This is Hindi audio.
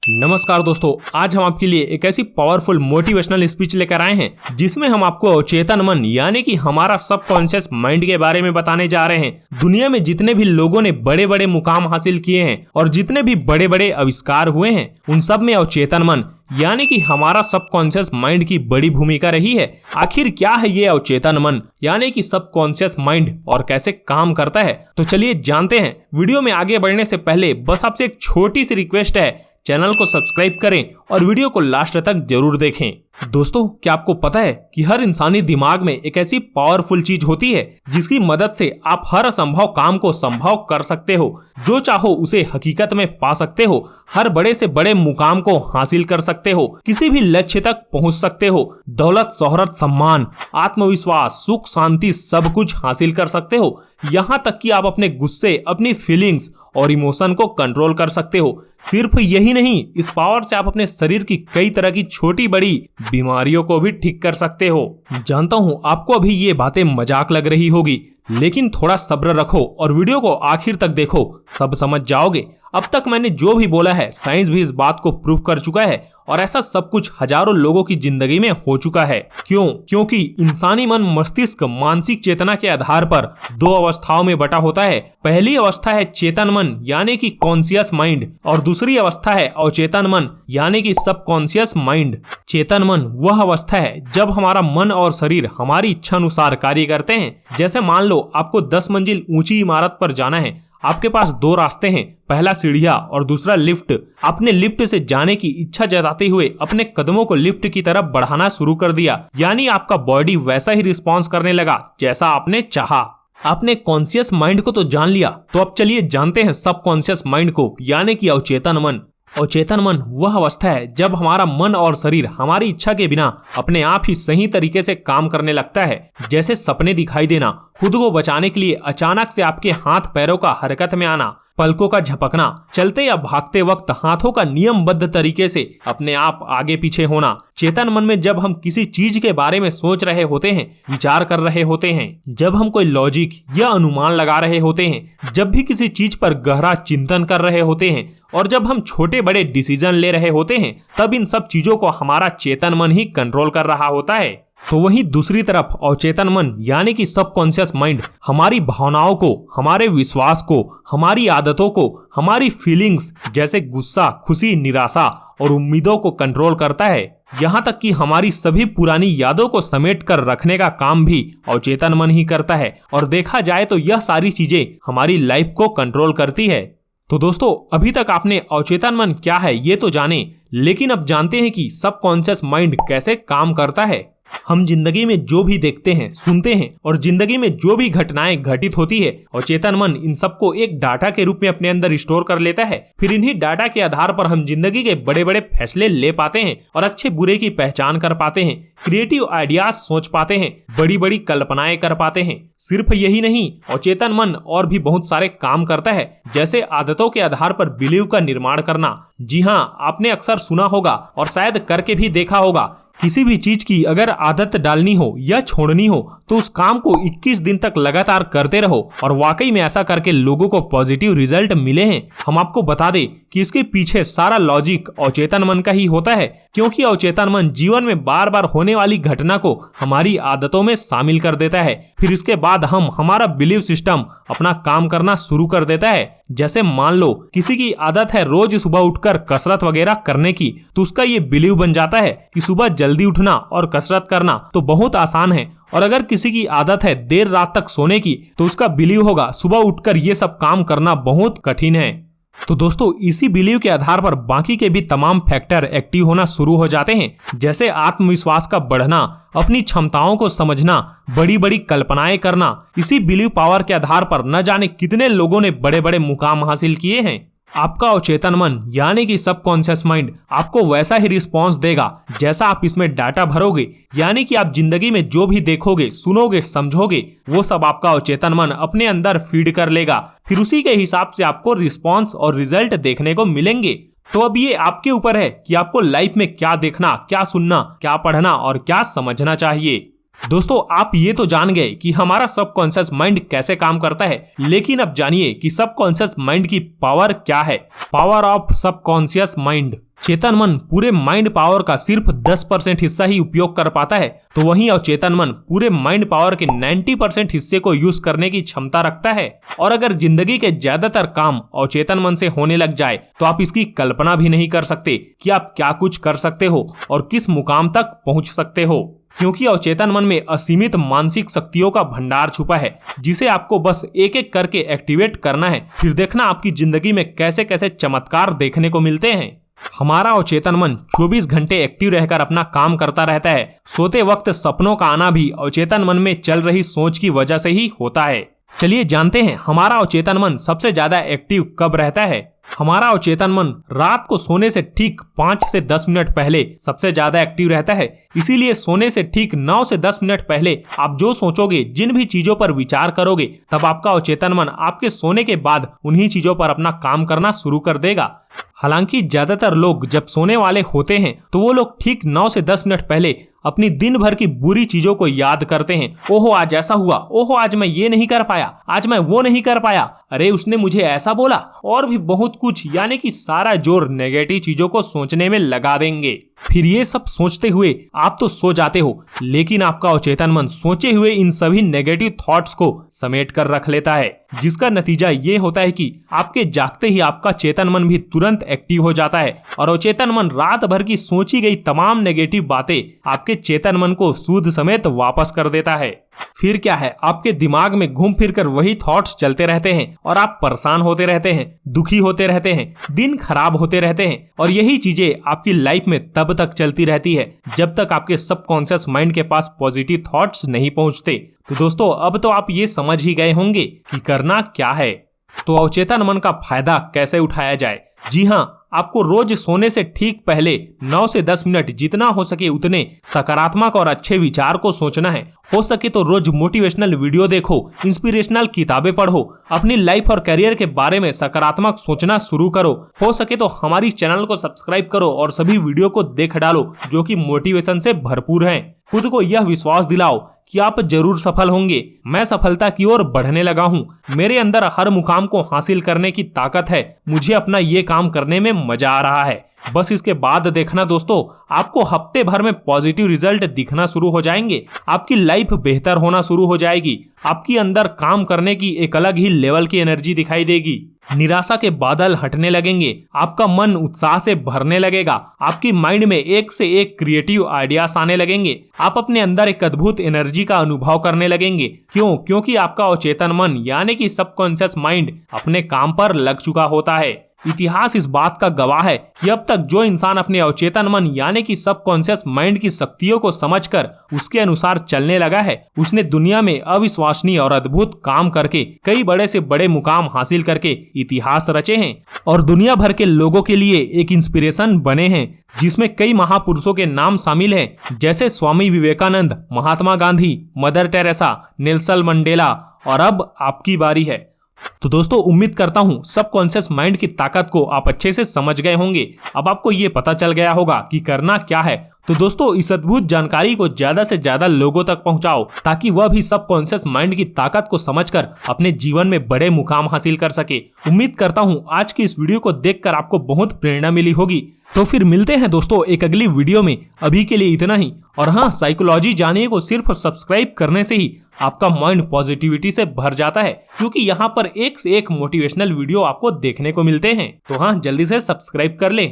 नमस्कार दोस्तों, आज हम आपके लिए एक ऐसी पावरफुल मोटिवेशनल स्पीच लेकर आए हैं जिसमें हम आपको अचेतन मन यानी कि हमारा सबकॉन्शियस माइंड के बारे में बताने जा रहे हैं। दुनिया में जितने भी लोगों ने बड़े बड़े मुकाम हासिल किए हैं और जितने भी बड़े बड़े आविष्कार हुए हैं, उन सब में अचेतन मन यानी कि हमारा सबकॉन्शियस माइंड की बड़ी भूमिका रही है। आखिर क्या है ये अवचेतन मन यानी कि सबकॉन्शियस माइंड और कैसे काम करता है, तो चलिए जानते हैं। वीडियो में आगे बढ़ने से पहले बस आपसे एक छोटी सी रिक्वेस्ट है, चैनल को सब्सक्राइब करें और वीडियो को लास्ट तक जरूर देखें। दोस्तों, क्या आपको पता है कि हर इंसानी दिमाग में एक ऐसी पावरफुल चीज होती है जिसकी मदद से आप हर असंभव काम को संभव कर सकते हो, जो चाहो उसे हकीकत में पा सकते हो, हर बड़े से बड़े मुकाम को हासिल कर सकते हो, किसी भी लक्ष्य तक पहुंच सकते हो, दौलत, शोहरत, सम्मान, आत्मविश्वास, सुख, शांति सब कुछ हासिल कर सकते हो। यहाँ तक कि आप अपने गुस्से, अपनी फीलिंग्स और इमोशन को कंट्रोल कर सकते हो। सिर्फ यही नहीं, इस पावर से आप अपने शरीर की कई तरह की छोटी बड़ी बीमारियों को भी ठीक कर सकते हो। जानता हूँ आपको अभी ये बातें मजाक लग रही होगी, लेकिन थोड़ा सब्र रखो और वीडियो को आखिर तक देखो, सब समझ जाओगे। अब तक मैंने जो भी बोला है, साइंस भी इस बात को प्रूव कर चुका है और ऐसा सब कुछ हजारों लोगों की जिंदगी में हो चुका है। क्योंकि इंसानी मन मस्तिष्क मानसिक चेतना के आधार पर दो अवस्थाओं में बटा होता है। पहली अवस्था है चेतन मन यानी कि कॉन्शियस माइंड और दूसरी अवस्था है अवचेतन मन यानी कि सबकॉन्शियस माइंड। चेतन मन वह अवस्था है जब हमारा मन और शरीर हमारी इच्छा अनुसार कार्य करते हैं। जैसे मान लो आपको 10 मंजिल ऊंची इमारत पर जाना है, आपके पास दो रास्ते हैं, पहला सीढ़ियां और दूसरा लिफ्ट। आपने लिफ्ट से जाने की इच्छा जताते हुए अपने कदमों को लिफ्ट की तरफ बढ़ाना शुरू कर दिया, यानी आपका बॉडी वैसा ही रिस्पॉन्स करने लगा जैसा आपने चाहा। आपने कॉन्शियस माइंड को तो जान लिया, तो अब चलिए जानते हैं सबकॉन्शियस माइंड को यानी कि अवचेतन मन। अवचेतन मन वह अवस्था है जब हमारा मन और शरीर हमारी इच्छा के बिना अपने आप ही सही तरीके से काम करने लगता है। जैसे सपने दिखाई देना, खुद को बचाने के लिए अचानक से आपके हाथ पैरों का हरकत में आना, पलकों का झपकना, चलते या भागते वक्त हाथों का नियमबद्ध तरीके से अपने आप आगे पीछे होना। चेतन मन में जब हम किसी चीज के बारे में सोच रहे होते हैं, विचार कर रहे होते हैं, जब हम कोई लॉजिक या अनुमान लगा रहे होते हैं, जब भी किसी चीज पर गहरा चिंतन कर रहे होते हैं और जब हम छोटे बड़े डिसीजन ले रहे होते हैं, तब इन सब चीजों को हमारा चेतन मन ही कंट्रोल कर रहा होता है। तो वहीं दूसरी तरफ अवचेतन मन यानी कि सबकॉन्शियस माइंड हमारी भावनाओं को, हमारे विश्वास को, हमारी आदतों को, हमारी फीलिंग्स जैसे गुस्सा, खुशी, निराशा और उम्मीदों को कंट्रोल करता है। यहाँ तक कि हमारी सभी पुरानी यादों को समेट कर रखने का काम भी अवचेतन मन ही करता है। और देखा जाए तो यह सारी चीजें हमारी लाइफ को कंट्रोल करती है। तो दोस्तों, अभी तक आपने अवचेतन मन क्या है ये तो जाने, लेकिन अब जानते हैं कि सबकॉन्शियस माइंड कैसे काम करता है। हम जिंदगी में जो भी देखते हैं, सुनते हैं और जिंदगी में जो भी घटनाएं घटित होती है, अवचेतन मन इन सबको एक डाटा के रूप में अपने अंदर स्टोर कर लेता है। फिर इन्हीं डाटा के आधार पर हम जिंदगी के बड़े बड़े फैसले ले पाते हैं और अच्छे बुरे की पहचान कर पाते हैं, क्रिएटिव आइडियाज सोच पाते हैं, बड़ी बड़ी कल्पनाएं कर पाते हैं। सिर्फ यही नहीं, अवचेतन मन और भी बहुत सारे काम करता है, जैसे आदतों के आधार पर बिलीव का निर्माण करना। जी हाँ, आपने अक्सर सुना होगा और शायद करके भी देखा होगा, किसी भी चीज की अगर आदत डालनी हो या छोड़नी हो तो उस काम को 21 दिन तक लगातार करते रहो और वाकई में ऐसा करके लोगों को पॉजिटिव रिजल्ट मिले हैं। हम आपको बता दें कि इसके पीछे सारा लॉजिक अवचेतन मन का ही होता है, क्योंकि अवचेतन मन जीवन में बार बार होने वाली घटना को हमारी आदतों में शामिल कर देता है। फिर इसके बाद हमारा बिलीव सिस्टम अपना काम करना शुरू कर देता है। जैसे मान लो किसी की आदत है रोज सुबह उठकर कसरत वगैरह करने की, तो उसका ये बिलीव बन जाता है कि सुबह जल्दी उठना और कसरत करना तो बहुत आसान है। और अगर किसी की आदत है देर रात तक सोने की, तो उसका बिलीव होगा सुबह उठकर ये सब काम करना बहुत कठिन है। तो दोस्तों, इसी बिलीव के आधार पर बाकी के भी तमाम फैक्टर एक्टिव होना शुरू हो जाते हैं, जैसे आत्मविश्वास का बढ़ना, अपनी क्षमताओं को समझना, बड़ी बड़ी कल्पनाएं करना। इसी बिलीव पावर के आधार पर न जाने कितने लोगों ने बड़े बड़े मुकाम हासिल किए हैं। आपका अवचेतन मन यानी कि सबकॉन्शियस माइंड आपको वैसा ही रिस्पॉन्स देगा जैसा आप इसमें डाटा भरोगे, यानी कि आप जिंदगी में जो भी देखोगे, सुनोगे, समझोगे, वो सब आपका अवचेतन मन अपने अंदर फीड कर लेगा। फिर उसी के हिसाब से आपको रिस्पॉन्स और रिजल्ट देखने को मिलेंगे। तो अब ये आपके ऊपर है कि आपको लाइफ में क्या देखना, क्या सुनना, क्या पढ़ना और क्या समझना चाहिए। दोस्तों आप ये तो जान गए कि हमारा सबकॉन्शियस माइंड कैसे काम करता है, लेकिन अब जानिए कि सबकॉन्शियस माइंड की पावर क्या है। Power of subconscious mind. चेतन मन पूरे माइंड पावर का सिर्फ 10% हिस्सा ही उपयोग कर पाता है, तो वहीं अवचेतन मन पूरे माइंड पावर के 90% हिस्से को यूज करने की क्षमता रखता है। और अगर जिंदगी के ज्यादातर काम अवचेतन मन से होने लग जाए तो आप इसकी कल्पना भी नहीं कर सकते कि आप क्या कुछ कर सकते हो और किस मुकाम तक पहुंच सकते हो, क्योंकि अवचेतन मन में असीमित मानसिक शक्तियों का भंडार छुपा है, जिसे आपको बस एक एक करके एक्टिवेट करना है। फिर देखना आपकी जिंदगी में कैसे कैसे चमत्कार देखने को मिलते हैं। हमारा अवचेतन मन 24 घंटे एक्टिव रहकर अपना काम करता रहता है। सोते वक्त सपनों का आना भी अवचेतन मन में चल रही सोच की वजह से ही होता है। चलिए जानते हैं हमारा अवचेतन मन सबसे ज्यादा एक्टिव कब रहता है। हमारा अवचेतन मन रात को सोने से ठीक 5 से 10 मिनट पहले सबसे ज्यादा एक्टिव रहता है। इसीलिए सोने से ठीक 9 से 10 मिनट पहले आप जो सोचोगे, जिन भी चीजों पर विचार करोगे, तब आपका अवचेतन मन आपके सोने के बाद उन्हीं चीजों पर अपना काम करना शुरू कर देगा। हालांकि ज्यादातर लोग जब सोने वाले होते हैं तो वो लोग ठीक 9 से 10 मिनट पहले अपनी दिन भर की बुरी चीजों को याद करते हैं। ओहो आज ऐसा हुआ, ओहो आज मैं ये नहीं कर पाया, आज मैं वो नहीं कर पाया, अरे उसने मुझे ऐसा बोला, और भी बहुत कुछ, यानी कि सारा जोर नेगेटिव चीजों को सोचने में लगा देंगे। फिर ये सब सोचते हुए आप तो सो जाते हो, लेकिन आपका अवचेतन मन सोचे हुए इन सभी नेगेटिव थॉट्स को समेट कर रख लेता है, जिसका नतीजा ये होता है कि आपके जागते ही आपका चेतन मन भी तुरंत एक्टिव हो जाता है और अवचेतन मन रात भर की सोची गई तमाम नेगेटिव बातें आपके चेतन मन को सूद समेत वापस कर देता है। फिर क्या है, आपके दिमाग में घूम फिर कर वही थॉट्स चलते रहते हैं और आप परेशान होते रहते हैं, दुखी होते रहते हैं, दिन खराब होते रहते हैं, और यही चीजें आपकी लाइफ में तब तक चलती रहती है जब तक आपके सबकॉन्शियस माइंड के पास पॉजिटिव थॉट्स नहीं पहुंचते। तो दोस्तों अब तो आप ये समझ ही गए होंगे कि करना क्या है। तो अवचेतन मन का फायदा कैसे उठाया जाए। जी हाँ, आपको रोज सोने से ठीक पहले 9 से 10 मिनट जितना हो सके उतने सकारात्मक और अच्छे विचार को सोचना है। हो सके तो रोज मोटिवेशनल वीडियो देखो, इंस्पिरेशनल किताबें पढ़ो, अपनी लाइफ और करियर के बारे में सकारात्मक सोचना शुरू करो। हो सके तो हमारी चैनल को सब्सक्राइब करो और सभी वीडियो को देख डालो जो कि मोटिवेशन से भरपूर हैं। खुद को यह विश्वास दिलाओ कि आप जरूर सफल होंगे। मैं सफलता की ओर बढ़ने लगा हूँ, मेरे अंदर हर मुकाम को हासिल करने की ताकत है, मुझे अपना ये काम करने में मजा आ रहा है। बस इसके बाद देखना दोस्तों, आपको हफ्ते भर में पॉजिटिव रिजल्ट दिखना शुरू हो जाएंगे, आपकी लाइफ बेहतर होना शुरू हो जाएगी, आपके अंदर काम करने की एक अलग ही लेवल की एनर्जी दिखाई देगी, निराशा के बादल हटने लगेंगे, आपका मन उत्साह से भरने लगेगा, आपकी माइंड में एक से एक क्रिएटिव आइडियाज आने लगेंगे, आप अपने अंदर एक अद्भुत एनर्जी का अनुभव करने लगेंगे। क्योंकि आपका अवचेतन मन यानी कि सबकॉन्शियस माइंड अपने काम पर लग चुका होता है। इतिहास इस बात का गवाह है कि अब तक जो इंसान अपने अवचेतन मन यानी कि सबकॉन्शियस माइंड की शक्तियों को समझकर उसके अनुसार चलने लगा है, उसने दुनिया में अविश्वसनीय और अद्भुत काम करके कई बड़े से बड़े मुकाम हासिल करके इतिहास रचे हैं और दुनिया भर के लोगों के लिए एक इंस्पिरेशन बने हैं, जिसमें कई महापुरुषों के नाम शामिल हैं, जैसे Swami Vivekananda, Mahatma Gandhi, Mother Teresa, Nelson Mandela, और अब आपकी बारी है। तो दोस्तों उम्मीद करता हूँ सबकॉन्शियस माइंड की ताकत को आप अच्छे से समझ गए होंगे। अब आपको ये पता चल गया होगा कि करना क्या है। तो दोस्तों इस अद्भुत जानकारी को ज्यादा से ज्यादा लोगों तक पहुंचाओ ताकि वह भी सबकॉन्शियस माइंड की ताकत को समझकर अपने जीवन में बड़े मुकाम हासिल कर सके। उम्मीद करता हूं आज की इस वीडियो को देखकर आपको बहुत प्रेरणा मिली होगी। तो फिर मिलते हैं दोस्तों एक अगली वीडियो में। अभी के लिए इतना ही। और हाँ, साइकोलॉजी जानिए को सिर्फ सब्सक्राइब करने से ही आपका माइंड पॉजिटिविटी से भर जाता है, क्योंकि यहाँ पर एक से एक मोटिवेशनल वीडियो आपको देखने को मिलते हैं। तो हाँ, जल्दी से सब्सक्राइब कर ले।